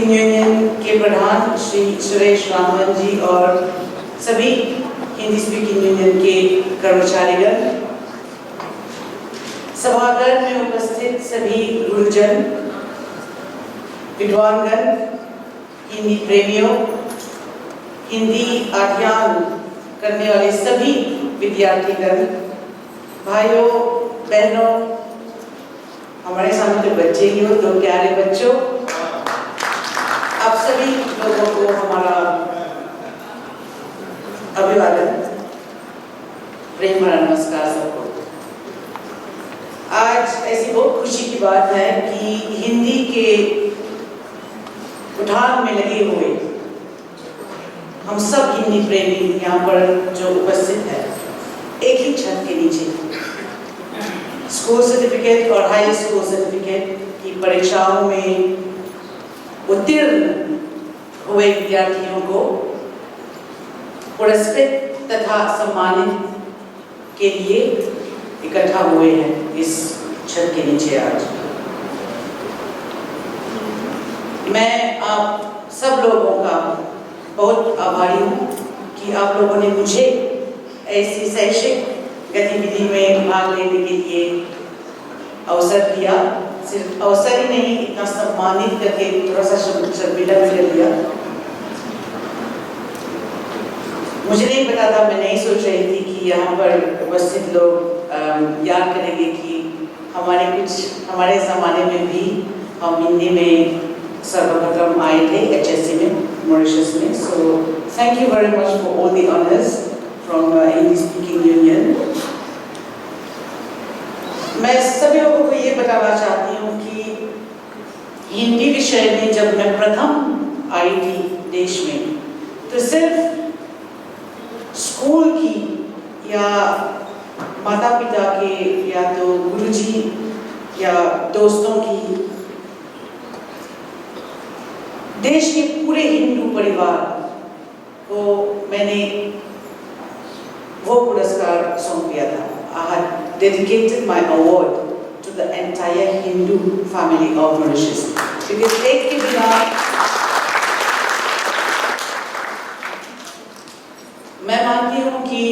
Speaking union के प्रधान श्री सुरेश रामन जी और सभी हिंदी स्पीकिंग यूनियन के कर्मचारीगण, सभागार में उपस्थित सभी गुरुजन, विद्वानगण, हिंदी प्रेमियों, हिंदी अध्ययन करने वाले सभी विद्यार्थीगण, भाइयों बहनों, हमारे सामने तो बच्चे ही हो, तो प्यारे बच्चों, आप सभी लोगों को हमारा अभिवादन, प्रेम भरा नमस्कार सबको। आज ऐसी बहुत खुशी की बात है कि हिंदी के उठान में लगे हुए हम सब हिंदी प्रेमी यहाँ पर जो उपस्थित है, एक ही छत के नीचे स्कूल सर्टिफिकेट और हाई स्कूल सर्टिफिकेट की परीक्षाओं में उत्तीर्ण हुए विद्यार्थियों को पुरस्कृत तथा सम्मानित के लिए इकट्ठा हुए हैं इस छत के नीचे आज। मैं आप सब लोगों का बहुत आभारी हूँ कि आप लोगों ने मुझे ऐसी शैक्षिक गतिविधि में भाग लेने के लिए अवसर दिया। सिर्फ अवसर ही नहीं, इतना सम्मानित करके थोड़ा सा शर्मिला भी कर दिया। मुझे नहीं पता था, मैं नहीं सोच रही थी कि यहाँ पर उपस्थित लोग याद करेंगे कि हमारे ज़माने में भी हम हिंदी में सर्वप्रथम आए थे HSC में, मॉरिशस में। So thank you very much for all the honours from Hindi speaking union. मैं सभी लोगों को ये बताना चाहती हूँ कि हिंदी विषय में जब मैं प्रथम आई थी देश में, तो सिर्फ स्कूल की या माता पिता के या तो गुरुजी या दोस्तों की, देश के पूरे हिंदू परिवार को मैंने वो पुरस्कार सौंप दिया था। I had dedicated my award to the entire Hindu family of Mauritius, because एक के बिना मैं मानती हूँ कि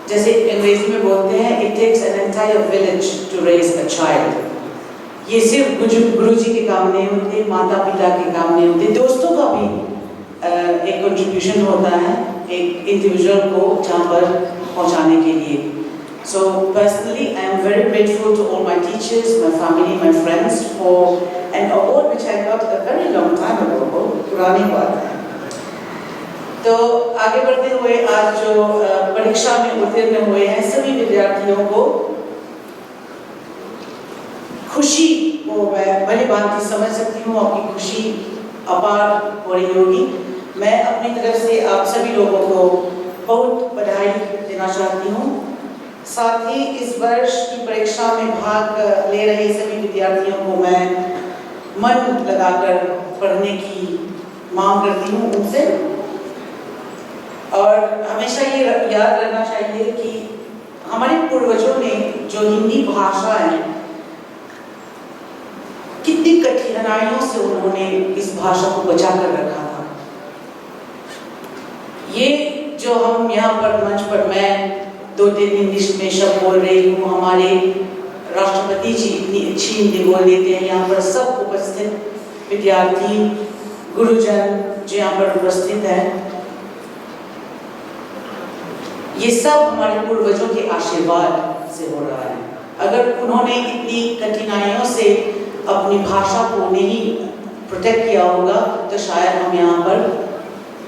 जैसे अंग्रेजी में बोलते हैं, it takes an entire village to raise a child। ये सिर्फ गुरुजी के काम नहीं होते, माता पिता के काम नहीं होते, दोस्तों का भी एक कंट्रीब्यूशन होता है एक इंडिविजुअल को जहाँ पर पहुँचाने के लिए। So personally, I am very grateful to all my teachers, my family, my friends for an award which I got a very long time ago। बहुत पुरानी बात है। तो आगे बढ़ते हुए आज जो परीक्षा में उत्तीर्ण हुए हैं सभी विद्यार्थियों को खुशी को मैं भली भांति समझ सकती हूँ, आपकी खुशी अपार हो रही होगी। मैं अपनी तरफ से आप सभी लोगों को बहुत बधाई देना चाहती हूँ। साथ ही इस वर्ष की परीक्षा में भाग ले रहे सभी विद्यार्थियों को मैं मन लगाकर पढ़ने की मांग करती हूँ उनसे, और हमेशा ये याद रखना चाहिए कि हमारे पूर्वजों ने जो हिंदी भाषा है, कितनी कठिनाइयों से उन्होंने इस भाषा को बचा कर रखा था। ये जो हम यहाँ पर मंच पर मैं 2-3 इंग्लिश में शब्द बोल रही हूँ, हमारे राष्ट्रपति जी इतनी अच्छी हिंदी बोल देते हैं। यहाँ पर सब उपस्थित विद्यार्थी, गुरुजन जो यहाँ पर उपस्थित हैं, ये सब हमारे पूर्वजों के आशीर्वाद से हो रहा है। अगर उन्होंने इतनी कठिनाइयों से अपनी भाषा को नहीं प्रोटेक्ट किया होगा तो शायद हम यहाँ पर,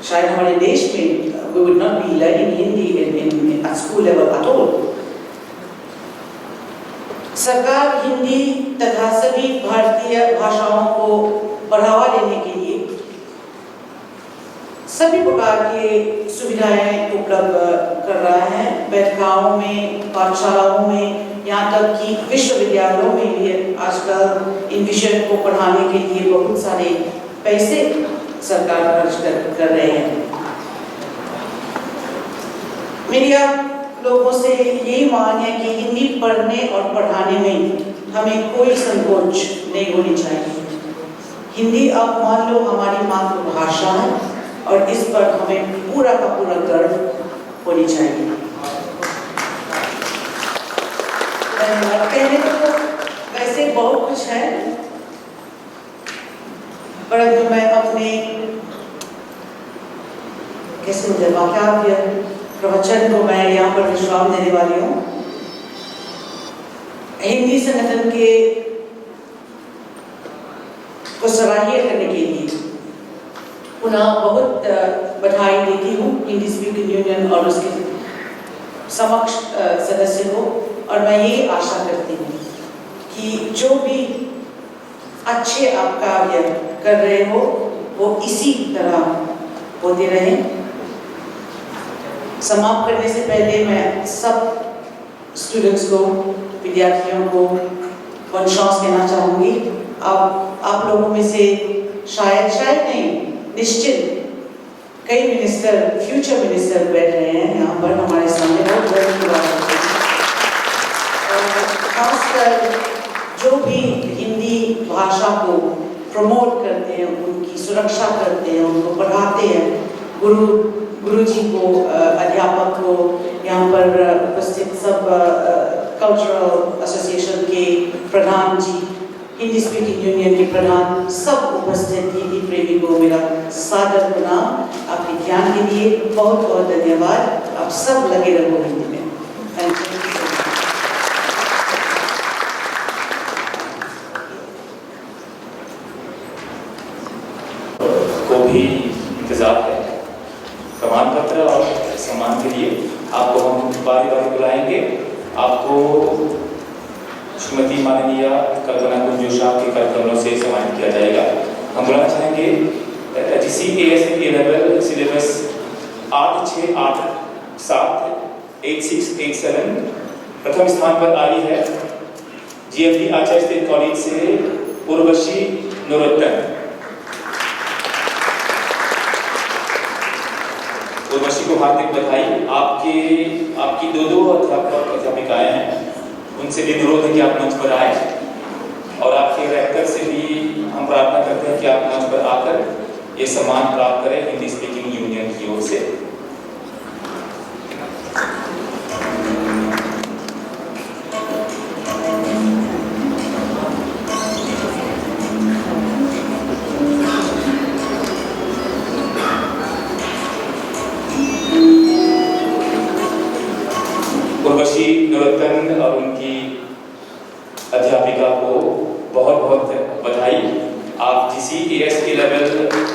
शायद हमारे देश में we would not be learning Hindi at school level at all। सरकार हिंदी तथा सभी भारतीय भाषाओं को बढ़ावा देने के लिए सभी प्रकार के सुविधाएं उपलब्ध कर रहा है। बैठकाओं में, पाठशालाओं में, यहाँ तक कि विश्वविद्यालयों में भी आजकल इन विषयों को पढ़ाने के लिए बहुत सारे पैसे सरकार खर्च कर रहे हैं। मेरी आप लोगों से यही मांग है कि हिंदी पढ़ने और पढ़ाने में हमें कोई संकोच नहीं होनी चाहिए। हिंदी अब मान लो हमारी मातृभाषा है और इस पर हमें पूरा का पूरा गर्व होनी चाहिए। कहने तो वैसे बहुत कुछ है, परंतु मैं अपने कैसे वाक्याव्य प्रवचन को मैं यहाँ पर विश्राम देने वाली हूँ। हिंदी संगठन के को सराहनीय करने के लिए पुनः बहुत बधाई देती हूँ हिंदी स्पीकिंग यूनियन और उसके समक्ष सदस्य को, और मैं ये आशा करती हूँ कि जो भी अच्छे आप कार्य कर रहे हो वो इसी तरह होते रहे। समाप्त करने से पहले मैं सब स्टूडेंट्स को, विद्यार्थियों को bonne chance कहना चाहूँगी। अब आप लोगों में से शायद नहीं, निश्चित कई मिनिस्टर, फ्यूचर मिनिस्टर बैठ रहे हैं यहाँ पर हमारे सामने, बहुत गर्व की बात है। और खासकर जो भी हिंदी भाषा को प्रमोट करते हैं, उनकी सुरक्षा करते हैं, उनको पढ़ाते हैं, गुरु जी को, अध्यापक को, यहाँ पर उपस्थित सब कल्चरल एसोसिएशन के प्रधान जी, हिंदी स्पीकिंग यूनियन के प्रधान, सब उपस्थित हिंदी प्रेमी को मेरा सादर प्रणाम। आपके ज्ञान के लिए बहुत बहुत धन्यवाद। आप सब लगे रहो हिंदी में। Thank you. को भी इंतजार है प्रमाण पत्र और सम्मान के लिए आपको हम बारी बारी बुलाएंगे। आपको श्रीमती माननीय कल्पना कुंजोशा के कार्यक्रमों से सम्मानित किया जाएगा। हम बुलाना चाहेंगे GCAS के लेवल सिलेबस 86878687। प्रथम स्थान पर आई है GMD आचार्य स्टेट कॉलेज से उर्वशी नरोत्तम। उर्वशी को हार्दिक बधाई। आपकी दो अध्यापक अध्यापिकाएं हैं, उनसे भी अनुरोध है कि आप मंच पर आए, और आपके रेक्टर से भी हम प्रार्थना करते हैं कि आप मंच पर आकर ये सम्मान प्राप्त करें हिंदी स्पीकिंग यूनियन की ओर से। उर्वशी नरोत्तम और उनकी अध्यापिका को बहुत बहुत बधाई। आप GCAS के लेवल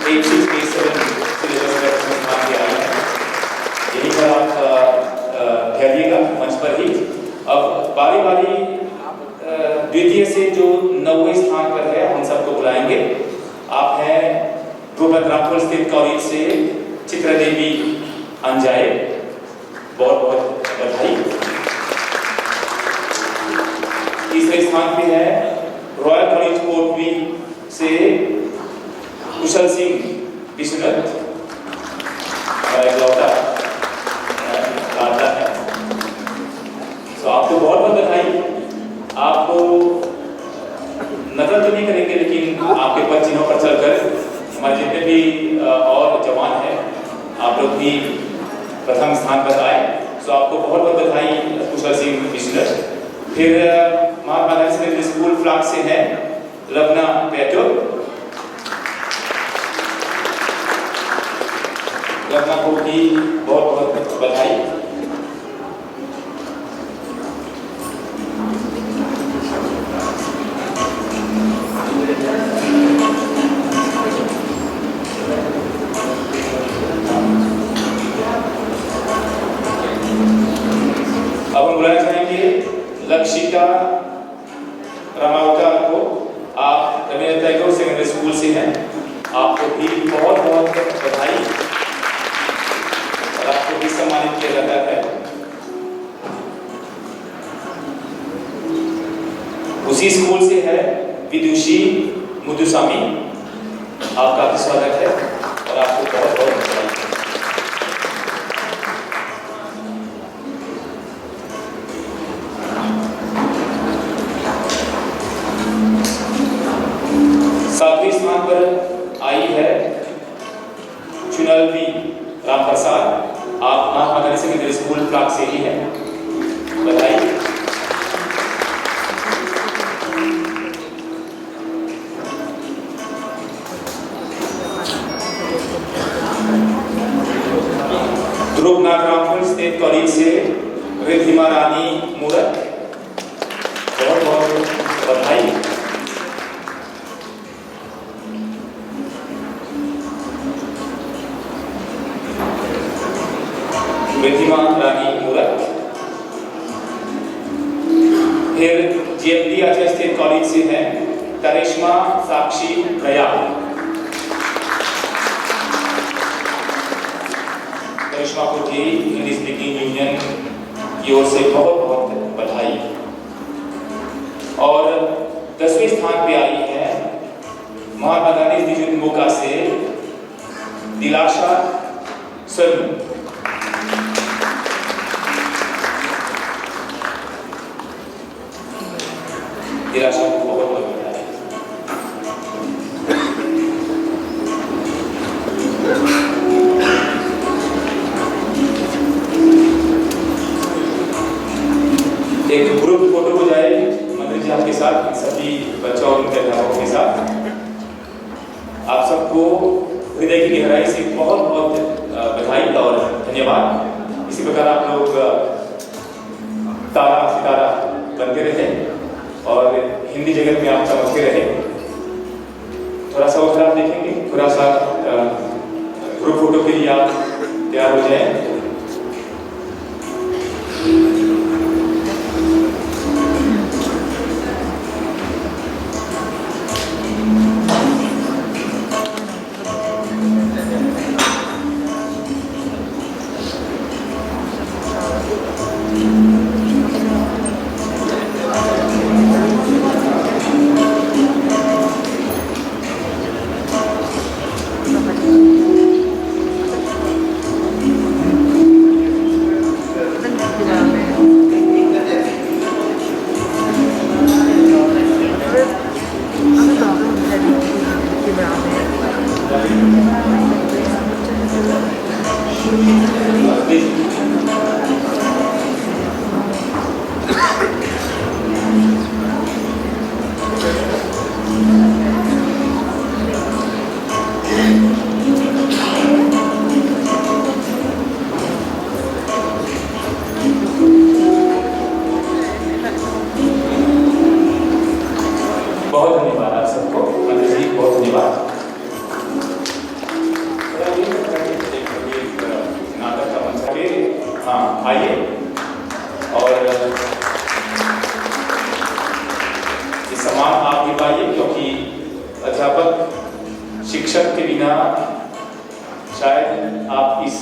8687 सिलेबस में स्थान पे आए हैं। यहीं पर आप ठहरिएगा मंच पर ही। अब बारी बारी द्वितीय से जो 9वें स्थान पर है हम सबको बुलाएंगे। आप हैं रूपनाथ स्थित कॉलेज से चित्रा देवी अंजाए, बहुत बहुत बधाई। तीसरे स्थान पे है रॉयल कॉलेज कोटवी से कुशल सिंह विश्वनाथ, लौटा है। तो आपको बहुत बहुत बधाई। आपको नकल तो नहीं करेंगे, लेकिन आपके पद चिन्हों पर चलकर हमारे जितने भी और जवान हैं आप लोग भी प्रथम स्थान पर आए। तो आपको बहुत बहुत बधाई कुशल सिंह विश्वनाथ। फिर महात्मा गांधी सेकेंडरी स्कूल फ्लाक से है लवना पैटो। लवना को भी बहुत बहुत बधाई। अब हम बुलाना चाहेंगे लक्षिता रामावतार को। आप रवींद्र टैगोर सेकेंडरी स्कूल से हैं, आपको भी बहुत बहुत बधाई और आपको भी सम्मानित किया जाता है। उसी स्कूल से है विदुषी मुदुस्वामी, आपका भी स्वागत है और आपको बहुत बहुत बधाई। सातवें स्थान पर आई है चुनलवी रामप्रसाद। आप महात्मा गांधी सेकेंडरी स्कूल प्राग से ही है, बधाई। ध्रुव नागरामपुर स्टेट कॉलेज से रिद्धिमा रानी मूरत, बहुत बहुत बधाई। रिद्धिमा रानी मूरत। फिर जेएमडी आचार्य स्टेट कॉलेज से है करिश्मा साक्षी दयाल। करिश्मा को जी हिंदी स्पीकिंग यूनियन की ओर से बहुत बहुत बधाई। और 10वें स्थान पे आई है महात्मा गांधी डिजिटल मौका से दिलाशा सरन। दिलाशा को बहुत बहुत बधाई। एक ग्रुप फोटो हो जाए मंदिर जी आपके साथ, सभी बच्चों और उनके अध्यापकों के साथ। आप सबको हृदय की गहराई से बहुत बहुत बधाई और धन्यवाद। इसी प्रकार आप लोग तारा सितारा बनते रहे और हिंदी जगत में आप चमकते रहे। थोड़ा सा उधर आप देखेंगे, थोड़ा सा ग्रुप फोटो के लिए आप तैयार हो जाए। बहुत धन्यवाद आप सबको। मंदिर जी बहुत धन्यवाद। नाटक का मंच पे हाँ आइए और ये सम्मान आप निभाइए, क्योंकि अध्यापक शिक्षक के बिना शायद आप इस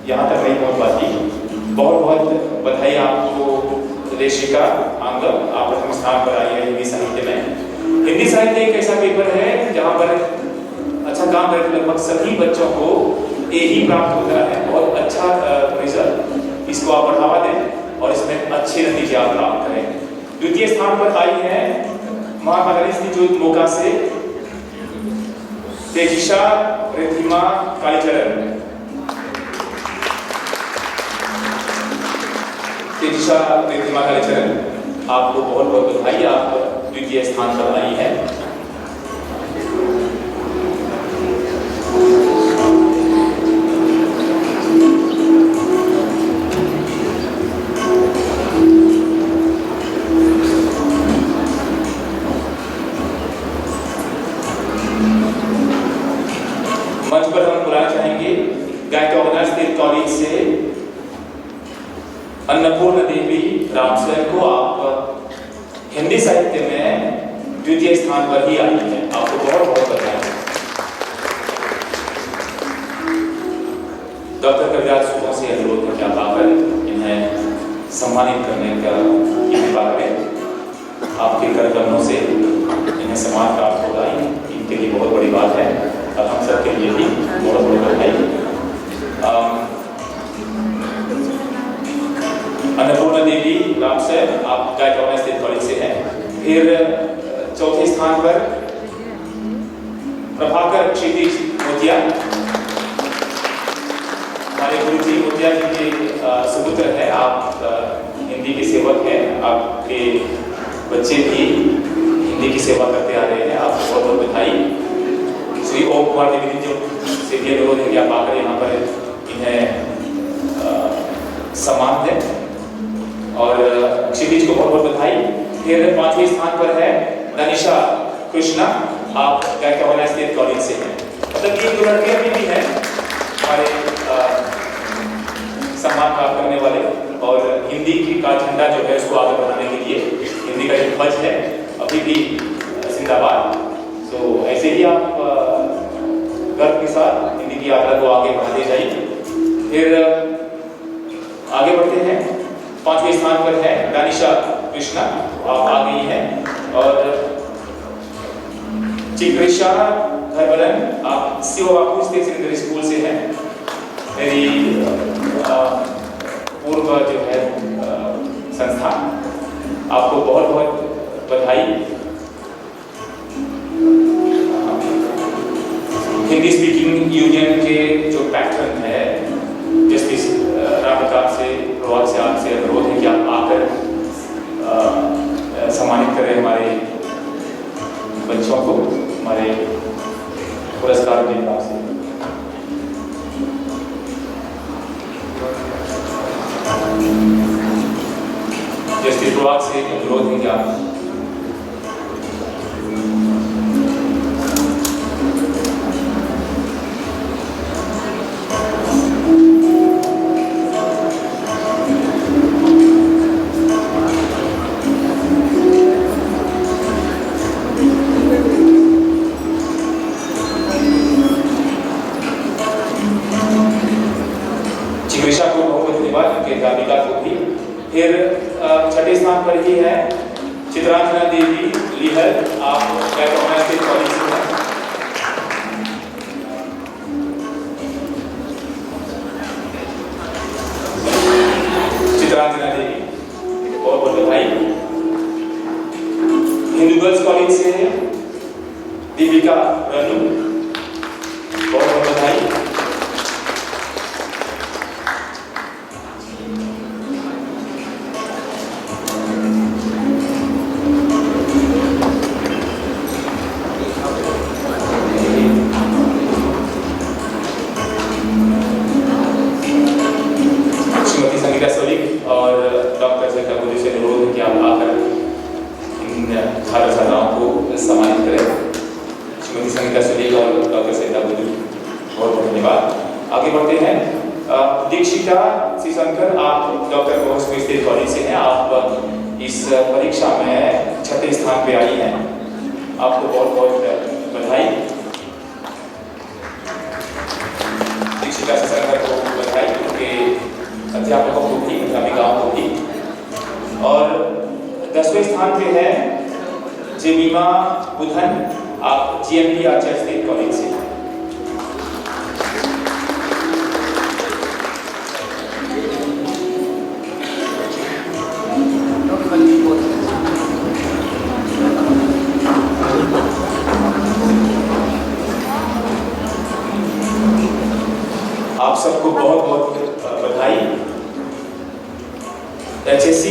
यहाँ तक नहीं पहुँच पाती। बहुत बहुत बधाई आपको देशिका आंगल, आप प्रथम स्थान पर आई है हिंदी साहित्य में। हिंदी साहित्य एक ऐसा पेपर है जहाँ पर अच्छा काम करके लगभग सभी बच्चों को ए ही प्राप्त होता है। बहुत अच्छा रिजल्ट, इसको आप बढ़ावा दें और इसमें अच्छे नतीजे आप प्राप्त करें। द्वितीय स्थान पर आई है महात्मा गांधी डिजिटल मौका से तेजिशा रिद्धिमा कालीचरण। तेजिशा रिद्धिमा कालीचरण, आपको बहुत बहुत बधाई, आप द्वितीय स्थान पर आई है। मंच पर हम बुलाना चाहेंगे गायकवाड़ स्टेट कॉलेज से अन्नपूर्ण देवी रामस्वयं को। आप हिंदी साहित्य में द्वितीय स्थान पर ही आई है, आपको बहुत बहुत बधाई। डॉक्टर कविराज सुबह से अनुरोध है कि आप आकर इन्हें सम्मानित करने का कृपा करें। आपके करकमों से इन्हें सम्मान प्राप्त होगा, इनके लिए बहुत बड़ी बात है और हम सबके लिए भी बहुत बहुत बधाई। अन्नपूर्ण देवी रामस्वयं, आप गायकवाड़ स्टेट कॉलेज से हैं। फिर चौथे स्थान पर प्रभाकर क्षितिज मोतिया, हमारे गुरुजी मोतिया जी के सुपुत्र हैं। आप हिंदी के सेवक हैं, आपके बच्चे भी हिंदी की सेवा करते आ रहे हैं, आपको बहुत बहुत बधाई। श्री ओम कुमार द्विवेदी जी से भी अनुरोध है कि आप आकर यहाँ पर इन्हें सम्मान दें और क्षितिज को बहुत बहुत बधाई। फिर 5वें स्थान पर है दानिशा कृष्णा, आप गायकवाड़ स्टेट कॉलेज से हैं। मतलब ये दो लड़के अभी भी हैं हमारे सम्मान प्राप्त करने वाले, और हिंदी की का झंडा जो है उसको आगे बढ़ाने के लिए हिंदी का जो ध्वज है अभी भी जिंदाबाद। तो ऐसे ही आप गर्व के साथ हिंदी की यात्रा को आगे बढ़ाते जाइए। फिर आगे बढ़ते हैं, 5वें स्थान पर है दानिशा कृष्णा, आप आ गई हैं। और चिक्रिशा धर्मरन, आप शिव बापू स्टेट सेकेंडरी स्कूल से हैं। मेरी पूर्व जो है संस्थान, आपको बहुत बहुत बधाई। हिंदी स्पीकिंग यूनियन के जो पैटर्न है जस्टिस रामप्रताप से, प्रभात से आपसे अनुरोध है कि आप आकर सम्मानित करें हमारे बच्चों को, हमारे पुरस्कार के हिसाब से। जस्टिस प्रभात से अनुरोध है कि आप चिकित्सा को बहुत धन्यवाद, उनके अध्यापिका को भी। फिर 6ठे स्थान पर ही है चित्रांजना देवी लिहर, आप गायकवाड़ स्टेट कॉलेज से हैं। चित्रांजना देवी, बहुत बहुत बधाई। हिंदू गर्ल्स कॉलेज से है दीपिका रनू, बहुत बहुत बधाई। और डॉक्टर से कबूली से अनुरोध है कि आप आकर इन छात्र छात्राओं को सम्मानित करें। श्रीमती संगीता सुलीग और डॉक्टर से कबूली, बहुत बहुत धन्यवाद। आगे बढ़ते हैं, दीक्षिता श्रीशंकर, आप डॉक्टर स्टेट कॉलेज से हैं। आप इस परीक्षा में 6ठे स्थान पे आई हैं, आपको बहुत बहुत बधाई। दीक्षिता श्रीशंकर को बधाई, उनके अध्यापकों को भी, अध्यापिकाओं को भी। और 10वें स्थान पे है जेमिमा बुधन, आप GMP आचार्य स्टेट कॉलेज से। आप सबको बहुत बहुत बधाई। HSC